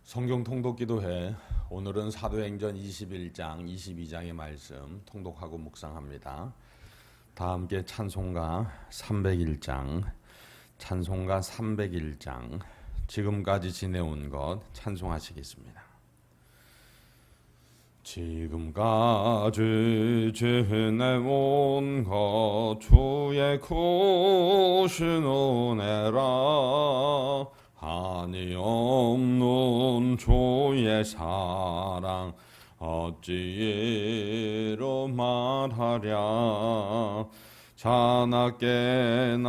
성경 통독기도회 오늘은 사도행전 21장, 22장의 말씀 통독하고 묵상합니다. 다 함께 찬송가 301장, 찬송가 301장, 지금까지 지내온 것 찬송하시겠습니다. 지금까지 지내온 것 주의 크신 은혜라 한이 없는 주의 사랑 어찌 이루 말하랴. 자나깨나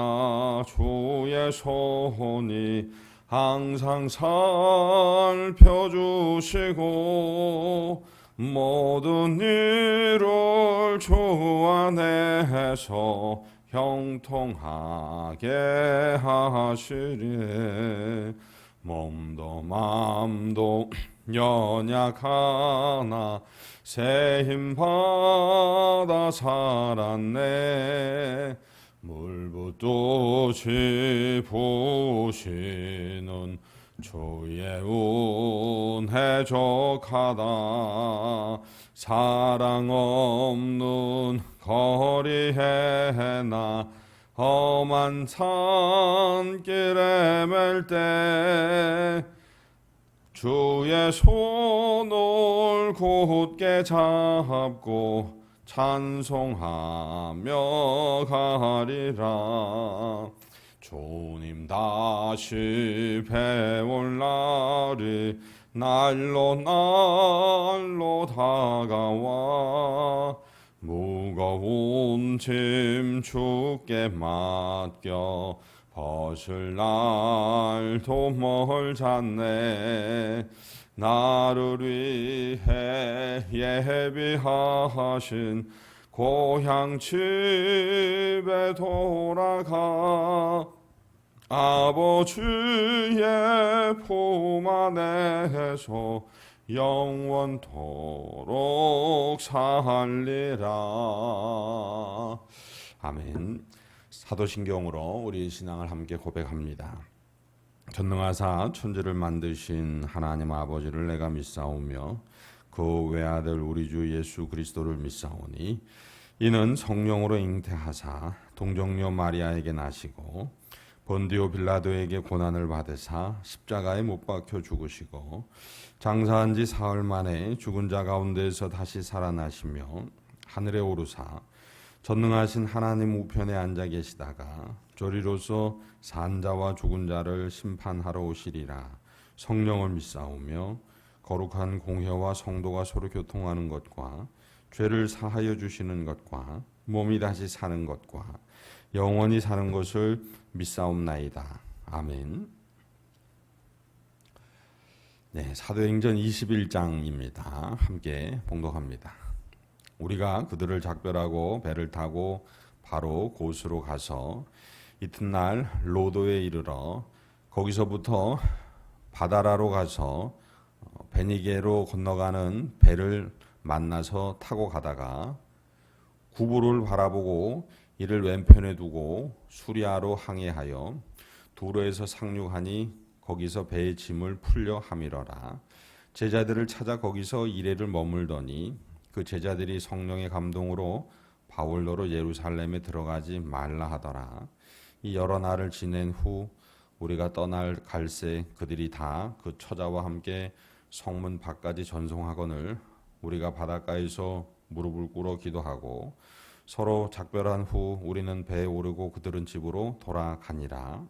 주의 손이 항상 살펴주시고 모든 일을 주 안에서 형통하게 하시리. 몸도 맘도 연약하나 새 힘 받아 살았네. 물붓듯이 부시는 주의 은혜 족하다. 사랑 없는 거리에 나 험한 산길에 맬 때 주의 손을 굳게 잡고 찬송하며 가리라. 주님 다시 배울 날이 날로 날로 다가와 무거운 짐 주께 맡겨 벗을 날도 멀잖네. 나를 위해 예비하신 고향 집에 돌아가 아버지의 품 안에서 영원토록 살리라. 아멘. 사도신경으로 우리 신앙을 함께 고백합니다. 전능하사 천지를 만드신 하나님 아버지를 내가 믿사오며 그 외아들 우리 주 예수 그리스도를 믿사오니 이는 성령으로 잉태하사 동정녀 마리아에게 나시고 본디오 빌라도에게 고난을 받으사 십자가에 못 박혀 죽으시고 장사한 지 사흘 만에 죽은 자 가운데서 다시 살아나시며 하늘에 오르사 전능하신 하나님 우편에 앉아 계시다가 조리로서 산 자와 죽은 자를 심판하러 오시리라. 성령을 믿사오며 거룩한 공회와 성도가 서로 교통하는 것과 죄를 사하여 주시는 것과 몸이 다시 사는 것과 영원히 사는 것을 믿사옵나이다. 아멘. 네, 사도행전 21장입니다. 함께 봉독합니다. 우리가 그들을 작별하고 배를 타고 바로 곳으로 가서 이튿날 로도에 이르러 거기서부터 바다라로 가서 베니게로 건너가는 배를 만나서 타고 가다가 구부를 바라보고 이를 왼편에 두고 수리아로 항해하여 두로에서 상륙하니 거기서 배의 짐을 풀려 함이러라. 제자들을 찾아 거기서 이레를 머물더니 그 제자들이 성령의 감동으로 바울더러 예루살렘에 들어가지 말라 하더라. 이 여러 날을 지낸 후 우리가 떠날 갈새 그들이 다 그 처자와 함께 성문 밖까지 전송하거늘 우리가 바닷가에서 무릎을 꿇어 기도하고 서로 작별한 후 우리는 배에 오르고 그들은 집으로 돌아가니라.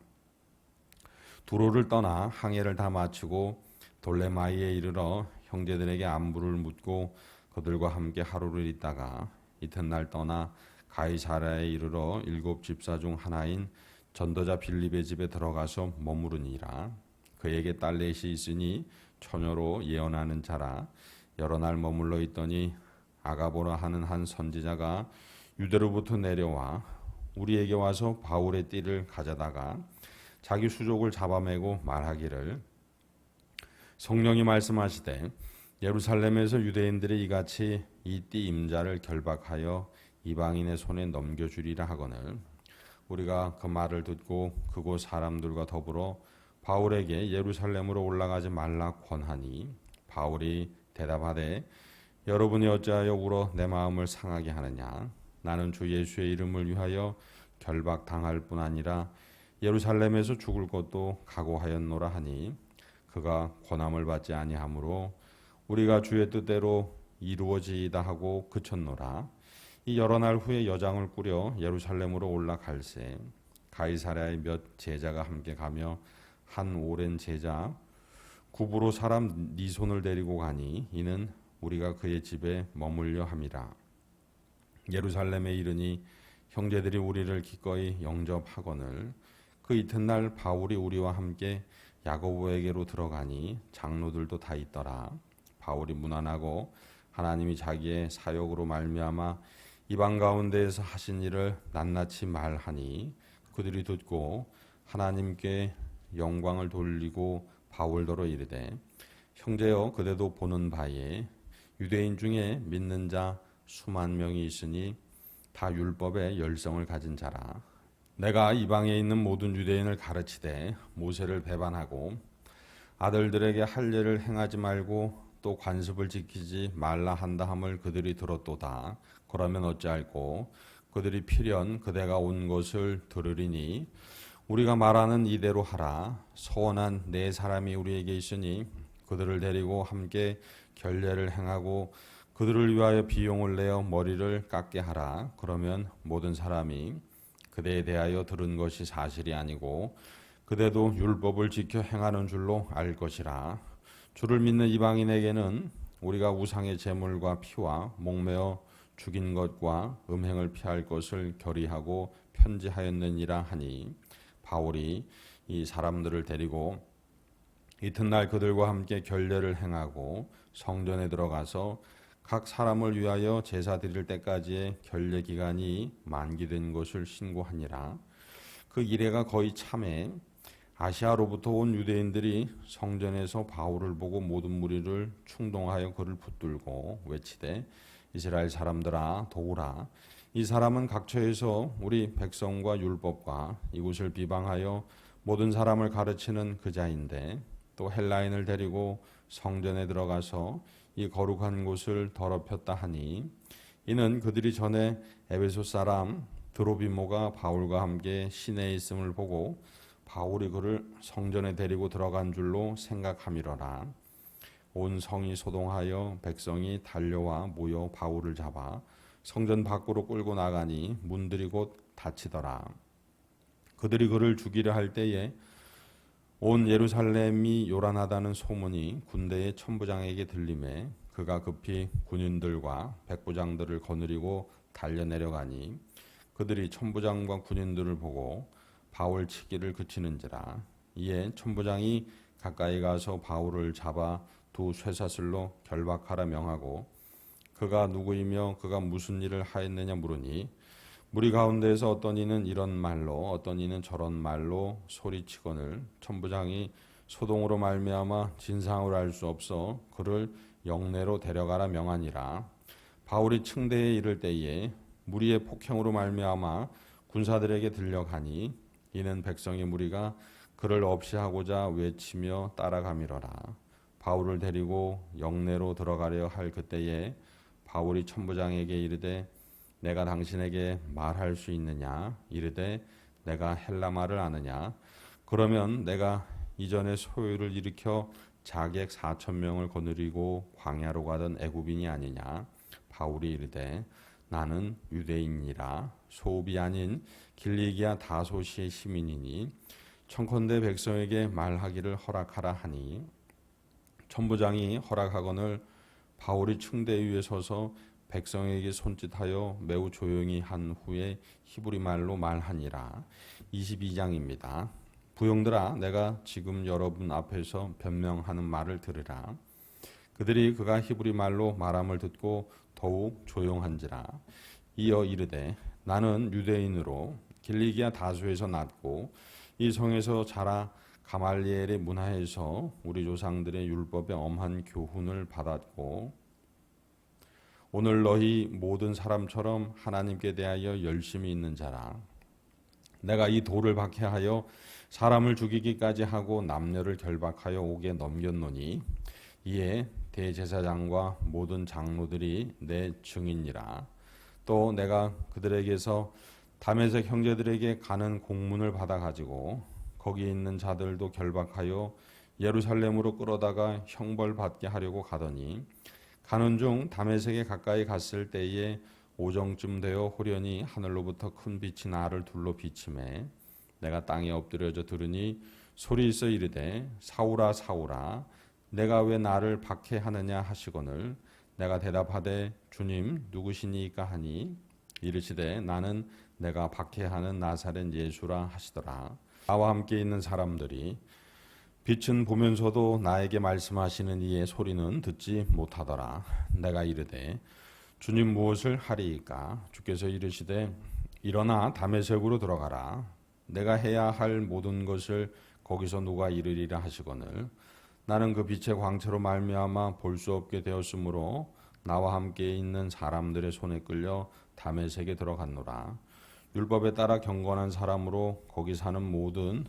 두로를 떠나 항해를 다 마치고 돌레마이에 이르러 형제들에게 안부를 묻고 그들과 함께 하루를 있다가 이튿날 떠나 가이사랴에 이르러 7 집사 중 하나인 전도자 빌립의 집에 들어가서 머무르니라. 그에게 딸 넷이 있으니 처녀로 예언하는 자라. 여러 날 머물러 있더니 아가보라 하는 한 선지자가 유대로부터 내려와 우리에게 와서 바울의 띠를 가져다가 자기 수족을 잡아매고 말하기를 성령이 말씀하시되 예루살렘에서 유대인들이 이같이 이 띠 임자를 결박하여 이방인의 손에 넘겨주리라 하거늘 우리가 그 말을 듣고 그곳 사람들과 더불어 바울에게 예루살렘으로 올라가지 말라 권하니 바울이 대답하되 여러분이 어찌하여 울어 내 마음을 상하게 하느냐. 나는 주 예수의 이름을 위하여 결박당할 뿐 아니라 예루살렘에서 죽을 것도 각오하였노라 하니 그가 권함을 받지 아니하므로 우리가 주의 뜻대로 이루어지이다 하고 그쳤노라. 이 여러 날 후에 여장을 꾸려 예루살렘으로 올라갈새 가이사랴의 몇 제자가 함께 가며 한 오랜 제자 구브로 사람 니손을 데리고 가니 이는 우리가 그의 집에 머물려 함이라. 예루살렘에 이르니 형제들이 우리를 기꺼이 영접하거늘 그 이튿날 바울이 우리와 함께 야고보에게로 들어가니 장로들도 다 있더라. 바울이 무난하고 하나님이 자기의 사역으로 말미암아 이방 가운데에서 하신 일을 낱낱이 말하니 그들이 듣고 하나님께 영광을 돌리고 바울더러 이르되 형제여 그대도 보는 바에 유대인 중에 믿는 자 수만 명이 있으니 다 율법의 열성을 가진 자라. 내가 이방에 있는 모든 유대인을 가르치되 모세를 배반하고 아들들에게 할례를 행하지 말고 또 관습을 지키지 말라 한다 함을 그들이 들었도다. 그러면 어찌할꼬 그들이 필연 그대가 온 것을 들으리니 우리가 말하는 이대로 하라. 서원한 네 사람이 우리에게 있으니 그들을 데리고 함께 결례를 행하고 그들을 위하여 비용을 내어 머리를 깎게 하라. 그러면 모든 사람이 그대에 대하여 들은 것이 사실이 아니고 그대도 율법을 지켜 행하는 줄로 알 것이라. 주를 믿는 이방인에게는 우리가 우상의 제물과 피와 목매어 죽인 것과 음행을 피할 것을 결의하고 편지하였느니라 하니 바울이 이 사람들을 데리고 이튿날 그들과 함께 결례를 행하고 성전에 들어가서 각 사람을 위하여 제사 드릴 때까지의 결례 기간이 만기된 것을 신고하니라. 그 이래가 거의 참에 아시아로부터 온 유대인들이 성전에서 바울을 보고 모든 무리를 충동하여 그를 붙들고 외치되 이스라엘 사람들아 도우라. 이 사람은 각처에서 우리 백성과 율법과 이곳을 비방하여 모든 사람을 가르치는 그자인데 또 헬라인을 데리고 성전에 들어가서 이 거룩한 곳을 더럽혔다 하니 이는 그들이 전에 에베소 사람 드로비모가 바울과 함께 시내에 있음을 보고 바울이 그를 성전에 데리고 들어간 줄로 생각함이러라. 온 성이 소동하여 백성이 달려와 모여 바울을 잡아 성전 밖으로 끌고 나가니 문들이 곧 닫히더라. 그들이 그를 죽이려 할 때에 온 예루살렘이 요란하다는 소문이 군대의 천부장에게 들림에 그가 급히 군인들과 백부장들을 거느리고 달려 내려가니 그들이 천부장과 군인들을 보고 바울 치기를 그치는지라. 이에 천부장이 가까이 가서 바울을 잡아 두 쇠사슬로 결박하라 명하고 그가 누구이며 그가 무슨 일을 하였느냐 물으니 무리 가운데에서 어떤 이는 이런 말로 어떤 이는 저런 말로 소리치거늘 천부장이 소동으로 말미암아 진상을 알 수 없어 그를 영내로 데려가라 명하니라. 바울이 층대에 이를 때에 무리의 폭행으로 말미암아 군사들에게 들려가니 이는 백성의 무리가 그를 없이 하고자 외치며 따라가미러라. 바울을 데리고 영내로 들어가려 할 그때에 바울이 천부장에게 이르되 내가 당신에게 말할 수 있느냐? 이르되 내가 헬라말을 아느냐? 그러면 내가 이전에 소요를 일으켜 자객 4,000명을 거느리고 광야로 가던 애굽인이 아니냐? 바울이 이르되 나는 유대인이라 소읍이 아닌 길리기아 다소시의 시민이니 청컨대 백성에게 말하기를 허락하라 하니 천부장이 허락하거늘 바울이 층대 위에 서서 백성에게 손짓하여 매우 조용히 한 후에 히브리 말로 말하니라. 22장입니다. 부용들아 내가 지금 여러분 앞에서 변명하는 말을 들으라. 그들이 그가 히브리 말로 말함을 듣고 더욱 조용한지라. 이어 이르되 나는 유대인으로 길리기아 다소에서 났고 이 성에서 자라 가말리엘의 문화에서 우리 조상들의 율법의 엄한 교훈을 받았고 오늘 너희 모든 사람처럼 하나님께 대하여 열심히 있는 자라. 내가 이 돌을 박해하여 사람을 죽이기까지 하고 남녀를 결박하여 옥에 넘겼노니 이에 대제사장과 모든 장로들이 내 증인이라. 또 내가 그들에게서 다메섹 형제들에게 가는 공문을 받아 가지고 거기 있는 자들도 결박하여 예루살렘으로 끌어다가 형벌 받게 하려고 가더니 가는 중 다메섹에 가까이 갔을 때에 오정쯤 되어 호련히 하늘로부터 큰 빛이 나를 둘러 비치매 내가 땅에 엎드려져 들으니 소리 있어 이르되 사울아 사울아 내가 왜 나를 박해하느냐 하시거늘 내가 대답하되 주님 누구시니까 하니 이르시되 나는 내가 박해하는 나사렛 예수라 하시더라. 나와 함께 있는 사람들이 빛은 보면서도 나에게 말씀하시는 이의 소리는 듣지 못하더라. 내가 이르되 주님 무엇을 하리이까? 주께서 이르시되 일어나 다메섹으로 들어가라. 내가 해야 할 모든 것을 거기서 누가 이르리라 하시거늘 나는 그 빛의 광채로 말미암아 볼 수 없게 되었으므로 나와 함께 있는 사람들의 손에 끌려 다메섹에 들어갔노라. 율법에 따라 경건한 사람으로 거기 사는 모든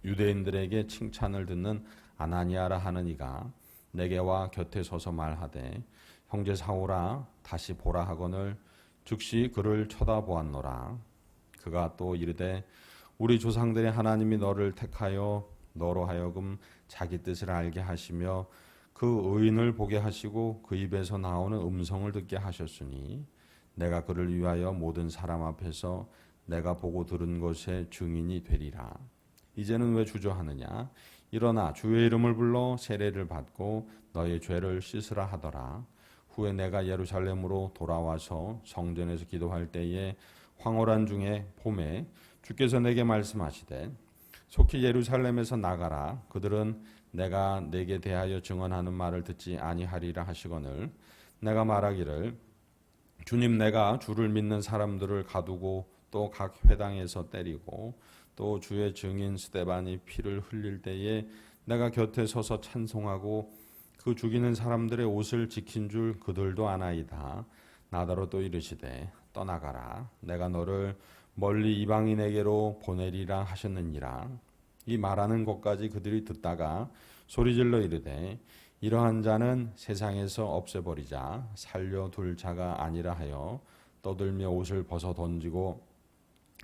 유대인들에게 칭찬을 듣는 아나니아라 하는 이가 내게 와 곁에 서서 말하되 형제 사울아 다시 보라 하거늘 즉시 그를 쳐다보았노라. 그가 또 이르되 우리 조상들의 하나님이 너를 택하여 너로 하여금 자기 뜻을 알게 하시며 그 의인을 보게 하시고 그 입에서 나오는 음성을 듣게 하셨으니 내가 그를 위하여 모든 사람 앞에서 내가 보고 들은 것의 증인이 되리라. 이제는 왜 주저하느냐? 일어나 주의 이름을 불러 세례를 받고 너의 죄를 씻으라 하더라. 후에 내가 예루살렘으로 돌아와서 성전에서 기도할 때에 황홀한 중에 봄에 주께서 내게 말씀하시되 속히 예루살렘에서 나가라. 그들은 내가 내게 대하여 증언하는 말을 듣지 아니하리라 하시거늘 내가 말하기를 주님 내가 주를 믿는 사람들을 가두고 또 각 회당에서 때리고 또 주의 증인 스데반이 피를 흘릴 때에 내가 곁에 서서 찬송하고 그 죽이는 사람들의 옷을 지킨 줄 그들도 아나이다. 나더러 또 이르시되 떠나가라. 내가 너를 멀리 이방인에게로 보내리라 하셨느니라. 이 말하는 것까지 그들이 듣다가 소리질러 이르되 이러한 자는 세상에서 없애버리자 살려둘 자가 아니라 하여 떠들며 옷을 벗어 던지고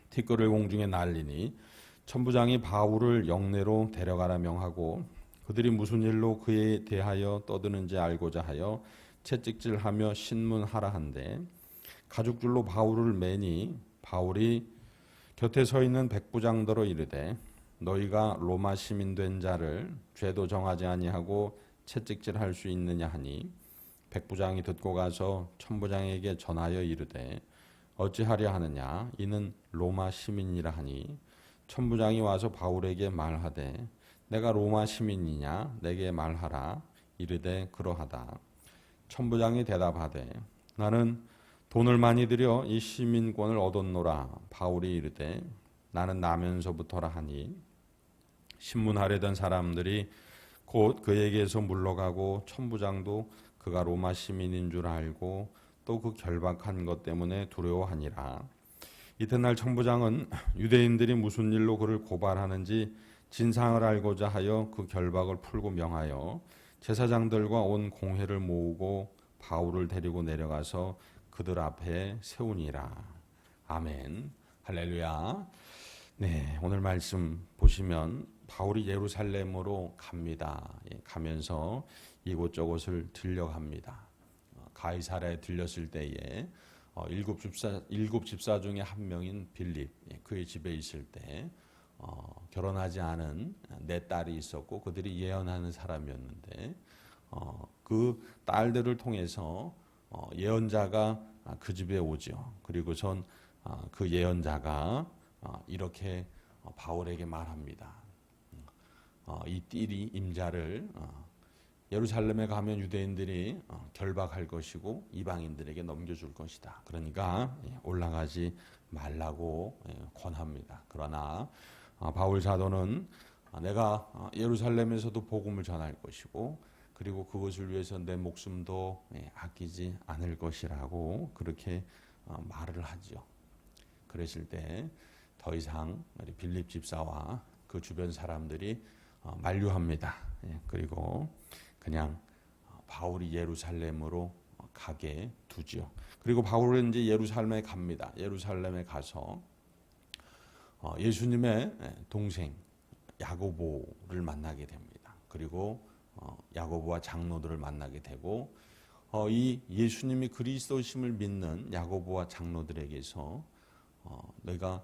티끌을 공중에 날리니 천부장이 바울을 영내로 데려가라 명하고 그들이 무슨 일로 그에 대하여 떠드는지 알고자 하여 채찍질하며 신문하라 한데 가죽줄로 바울을 매니 바울이 곁에 서 있는 백부장더러 이르되 너희가 로마 시민 된 자를 죄도 정하지 아니하고 채찍질할 수 있느냐 하니 백부장이 듣고 가서 천부장에게 전하여 이르되 어찌하려 하느냐 이는 로마 시민이라 하니 천부장이 와서 바울에게 말하되 내가 로마 시민이냐 내게 말하라 이르되 그러하다. 천부장이 대답하되 나는 돈을 많이 들여 이 시민권을 얻었노라. 바울이 이르되 나는 나면서부터라 하니 신문하려던 사람들이 곧 그에게서 물러가고 천부장도 그가 로마 시민인 줄 알고 또 그 결박한 것 때문에 두려워하니라. 이튿날 천부장은 유대인들이 무슨 일로 그를 고발하는지 진상을 알고자 하여 그 결박을 풀고 명하여 제사장들과 온 공회를 모으고 바울을 데리고 내려가서 그들 앞에 세우니라. 아멘. 할렐루야. 네, 오늘 말씀 보시면 바울이 예루살렘으로 갑니다. 가면서 이곳저곳을 들려갑니다. 가이사랴에 들렸을 때에 일곱 집사 중에 한 명인 빌립, 그의 집에 있을 때 결혼하지 않은 네 딸이 있었고 그들이 예언하는 사람이었는데 그 딸들을 통해서 예언자가 그 집에 오죠. 그리고선 그 예언자가 이렇게 바울에게 말합니다. 이 띠리 임자를 예루살렘에 가면 유대인들이 결박할 것이고 이방인들에게 넘겨줄 것이다. 그러니까 올라가지 말라고 권합니다. 그러나 바울 사도는 내가 예루살렘에서도 복음을 전할 것이고 그리고 그것을 위해서 내 목숨도 아끼지 않을 것이라고 그렇게 말을 하죠. 그러실 때 더 이상 우리 빌립 집사와 그 주변 사람들이 만류합니다. 그리고 그냥 바울이 예루살렘으로 가게 두죠. 그리고 바울은 이제 예루살렘에 갑니다. 예루살렘에 가서 예수님의 동생 야고보를 만나게 됩니다. 그리고 야고보와 장로들을 만나게 되고 이 예수님이 그리스도심을 믿는 야고보와 장로들에게서 내가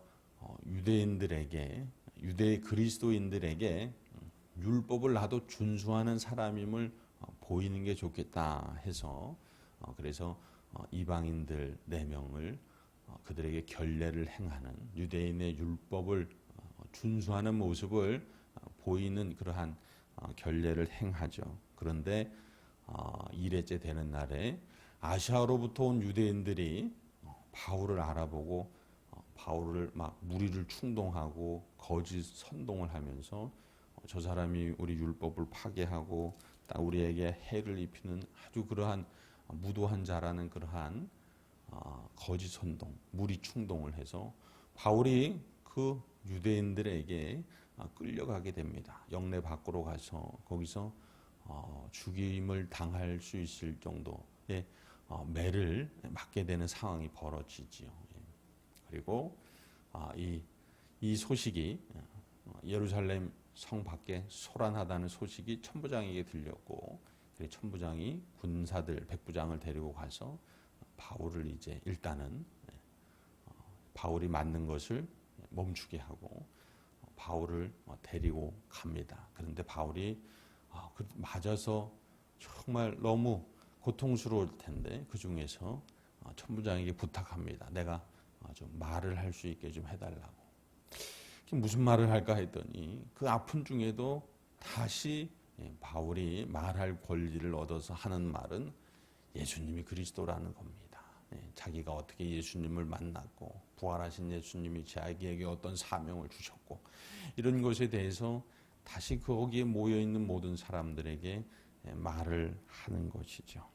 유대인들에게 유대 그리스도인들에게 율법을 나도 준수하는 사람임을 보이는 게 좋겠다 해서 그래서 이방인들 4명을 그들에게 결례를 행하는 유대인의 율법을 준수하는 모습을 보이는 그러한 결례를 행하죠. 그런데 일회째 되는 날에 아시아로부터 온 유대인들이 바울을 알아보고 바울을 막 무리를 충동하고 거짓 선동을 하면서 저 사람이 우리 율법을 파괴하고 우리에게 해를 입히는 아주 그러한 무도한 자라는 그러한 거짓 선동, 무리 충동을 해서 바울이 그 유대인들에게 끌려가게 됩니다. 영내 밖으로 가서 거기서 죽임을 당할 수 있을 정도의 매를 맞게 되는 상황이 벌어지지요. 그리고 이 소식이 예루살렘 성 밖에 소란하다는 소식이 천부장에게 들렸고 천부장이 군사들 백부장을 데리고 가서 바울을 이제 일단은 바울이 맞는 것을 멈추게 하고 바울을 데리고 갑니다. 그런데 바울이 맞아서 정말 너무 고통스러울 텐데 그 중에서 천부장에게 부탁합니다. 내가 좀 말을 할 수 있게 좀 해달라고. 무슨 말을 할까 했더니 그 아픔 중에도 다시 바울이 말할 권리를 얻어서 하는 말은 예수님이 그리스도라는 겁니다. 자기가 어떻게 예수님을 만났고 부활하신 예수님이 자기에게 어떤 사명을 주셨고 이런 것에 대해서 다시 거기에 모여있는 모든 사람들에게 말을 하는 것이죠.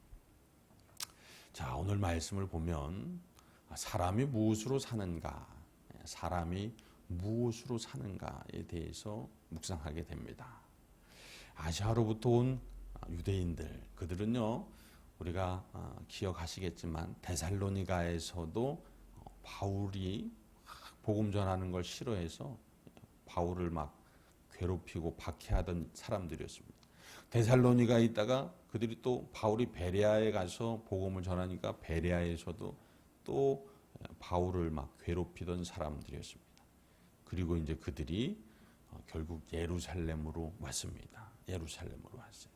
자, 오늘 말씀을 보면 사람이 무엇으로 사는가, 사람이 무엇으로 사는가에 대해서 묵상하게 됩니다. 아시아로부터 온 유대인들, 그들은요, 우리가 기억하시겠지만 데살로니가에서도 바울이 복음 전하는 걸 싫어해서 바울을 막 괴롭히고 박해하던 사람들이었습니다. 데살로니가에 있다가 그들이 또 바울이 베레아에 가서 복음을 전하니까 베레아에서도 또 바울을 막 괴롭히던 사람들이었습니다. 그리고 이제 그들이 결국 예루살렘으로 왔습니다. 예루살렘으로 왔어요.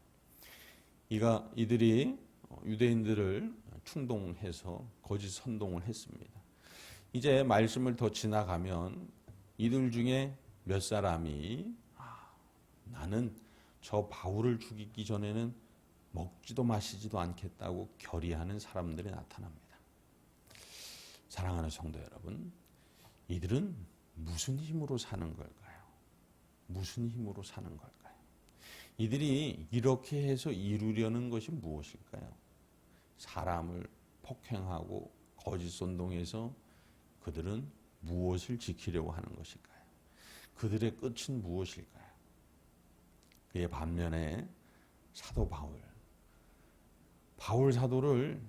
이들이 유대인들을 충동해서 거짓 선동을 했습니다. 이제 말씀을 더 지나가면 이들 중에 몇 사람이 나는 저 바울을 죽이기 전에는 먹지도 마시지도 않겠다고 결의하는 사람들이 나타납니다. 사랑하는 성도 여러분, 이들은 무슨 힘으로 사는 걸까요? 무슨 힘으로 사는 걸까요? 이들이 이렇게 해서 이루려는 것이 무엇일까요? 사람을 폭행하고 거짓 선동해서 그들은 무엇을 지키려고 하는 것일까요? 그들의 끝은 무엇일까요? 그의 반면에 사도 바울 사도를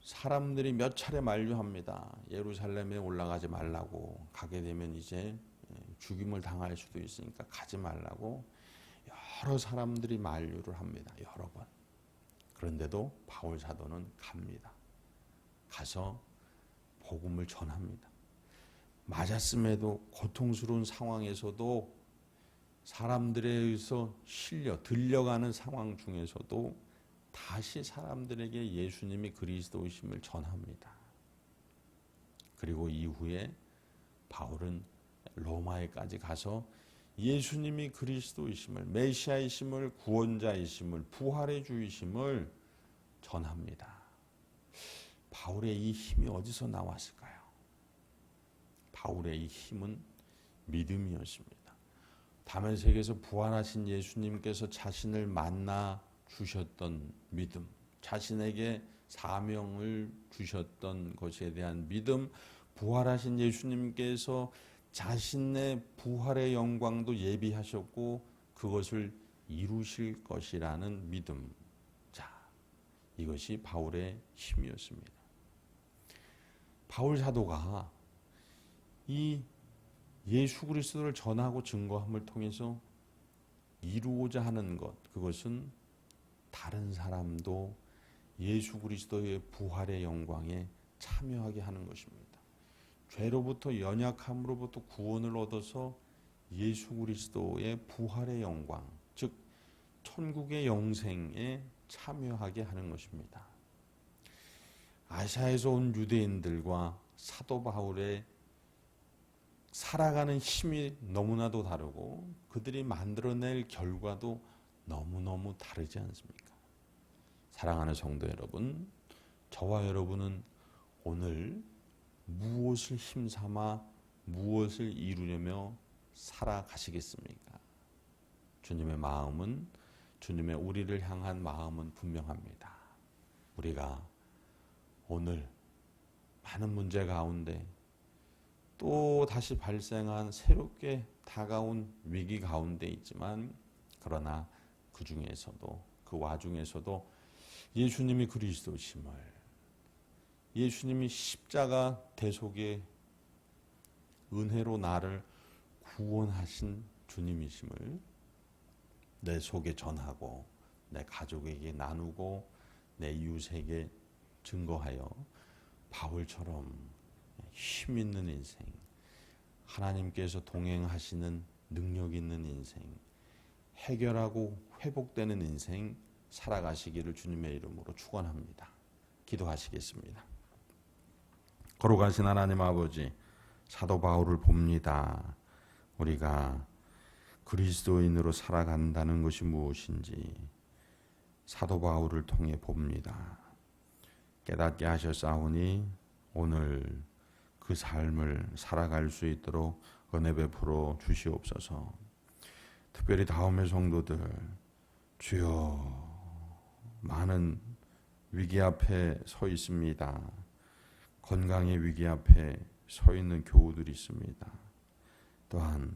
사람들이 몇 차례 만류합니다. 예루살렘에 올라가지 말라고, 가게 되면 이제 죽임을 당할 수도 있으니까 가지 말라고 여러 사람들이 만류를 합니다. 여러 번. 그런데도 바울 사도는 갑니다. 가서 복음을 전합니다. 맞았음에도 고통스러운 상황에서도 사람들에 의해서 들려가는 상황 중에서도 다시 사람들에게 예수님이 그리스도이심을 전합니다. 그리고 이후에 바울은 로마에까지 가서 예수님이 그리스도이심을, 메시아이심을, 구원자이심을, 부활의 주이심을 전합니다. 바울의 이 힘이 어디서 나왔을까요? 바울의 이 힘은 믿음이었습니다. 다메섹에서 부활하신 예수님께서 자신을 만나 주셨던 믿음, 자신에게 사명을 주셨던 것에 대한 믿음, 부활하신 예수님께서 자신의 부활의 영광도 예비하셨고 그것을 이루실 것이라는 믿음. 자, 이것이 바울의 힘이었습니다. 바울 사도가 이 예수 그리스도를 전하고 증거함을 통해서 이루고자 하는 것, 그것은 다른 사람도 예수 그리스도의 부활의 영광에 참여하게 하는 것입니다. 죄로부터 연약함으로부터 구원을 얻어서 예수 그리스도의 부활의 영광, 즉 천국의 영생에 참여하게 하는 것입니다. 아시아에서 온 유대인들과 사도 바울의 살아가는 힘이 너무나도 다르고 그들이 만들어낼 결과도 너무너무 다르지 않습니까? 사랑하는 성도 여러분, 저와 여러분은 오늘 무엇을 힘삼아 무엇을 이루려며 살아가시겠습니까? 주님의 마음은, 주님의 우리를 향한 마음은 분명합니다. 우리가 오늘 많은 문제 가운데 또 다시 발생한 새롭게 다가온 위기 가운데 있지만, 그러나 그 중에서도, 그 와중에서도 예수님이 그리스도심을, 예수님이 십자가 대속의 은혜로 나를 구원하신 주님이심을 내 속에 전하고 내 가족에게 나누고 내 이웃에게 증거하여 바울처럼 힘 있는 인생, 하나님께서 동행하시는 능력 있는 인생, 해결하고 회복되는 인생 살아가시기를 주님의 이름으로 축원합니다. 기도하시겠습니다. 거룩하신 하나님 아버지, 사도 바울을 봅니다. 우리가 그리스도인으로 살아간다는 것이 무엇인지 사도 바울을 통해 봅니다. 깨닫게 하셨사오니 오늘 그 삶을 살아갈 수 있도록 은혜 베풀어 주시옵소서. 특별히 다음의 성도들, 주여, 많은 위기 앞에 서 있습니다. 건강의 위기 앞에 서 있는 교우들이 있습니다. 또한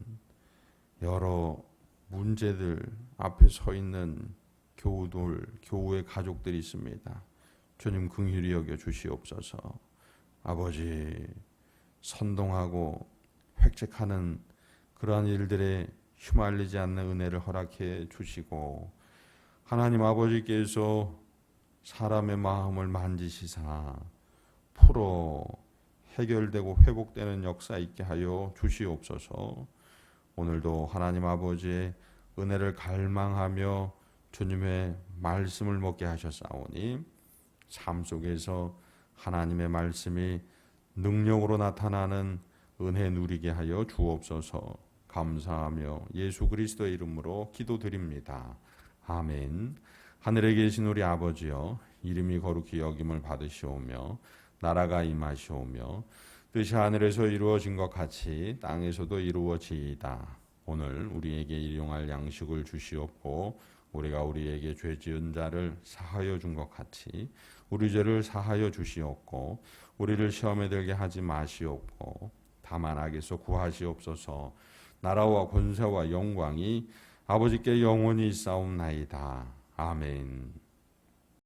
여러 문제들 앞에 서 있는 교우들, 교우의 가족들이 있습니다. 주님 긍휼히 여겨 주시옵소서. 아버지, 선동하고 획책하는 그러한 일들에 휘말리지 않는 은혜를 허락해 주시고, 하나님 아버지께서 사람의 마음을 만지시사 풀어 해결되고 회복되는 역사 있게 하여 주시옵소서. 오늘도 하나님 아버지의 은혜를 갈망하며 주님의 말씀을 먹게 하셨사오니 삶 속에서 하나님의 말씀이 능력으로 나타나는 은혜 누리게 하여 주옵소서. 감사하며 예수 그리스도의 이름으로 기도드립니다. 아멘. 하늘에 계신 우리 아버지여, 이름이 거룩히 여김을 받으시오며 나라가 임하시오며 뜻이 하늘에서 이루어진 것 같이 땅에서도 이루어지이다. 오늘 우리에게 일용할 양식을 주시옵고 우리가 우리에게 죄 지은 자를 사하여 준 것 같이 우리 죄를 사하여 주시옵고 우리를 시험에 들게 하지 마시옵고 다만 악에서 구하시옵소서. 나라와 권세와 영광이 아버지께 영원히 있사옵나이다. 아멘.